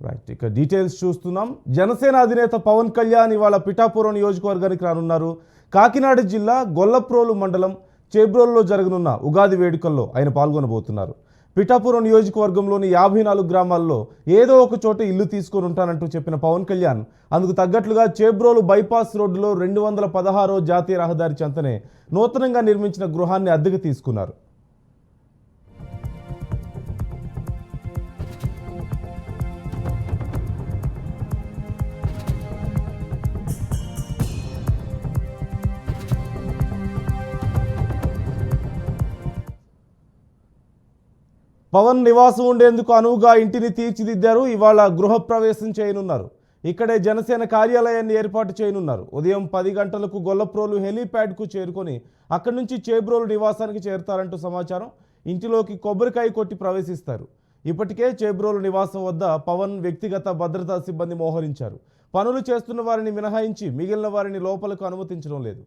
Right, ఇక details చూస్తున్నాం. జనసేన అధినేత పవన్ కళ్యాణ్ ఇవాళ పిఠాపురం నియోజకవర్గానికి రానున్నారు. కాకినాడ జిల్లా గొల్లప్రోలు మండలం చేబ్రోలులో జరగనున్న ఉగాది వేడుకల్లో ఆయన పాల్గొనబోతున్నారు. పిఠాపురం నియోజకవర్గంలోని 54 గ్రామాల్లో ఏదో ఒక చోట ఇల్లు తీసుకొని ఉంటానంటూ చెప్పిన పవన్ కళ్యాణ్ అందుకు తగ్గట్లుగా చేబ్రోలు బైపాస్ రోడ్డులో 216వ జాతీయ రహదారి చెంతనే నూతనంగా నిర్మించిన గృహాన్ని అద్దెకు తీసుకున్నారు. పవన్ నివాసం ఉండేందుకు అనువుగా ఇంటిని తీర్చిదిద్దారు. ఇవాళ గృహప్రవేశం చేయనున్నారు. ఇక్కడే జనసేన కార్యాలయాన్ని ఏర్పాటు చేయనున్నారు. ఉదయం 10 గంటలకు గొల్లప్రోలు హెలీప్యాడ్కు చేరుకొని అక్కడి నుంచి చేబ్రోలు నివాసానికి చేరుతారంటూ సమాచారం. ఇంటిలోకి కొబ్బరికాయ కొట్టి ప్రవేశిస్తారు. ఇప్పటికే చేబ్రోలు నివాసం వద్ద పవన్ వ్యక్తిగత భద్రతా సిబ్బంది మోహరించారు. పనులు చేస్తున్న వారిని మినహాయించి మిగిలిన వారిని లోపలకు అనుమతించడం లేదు.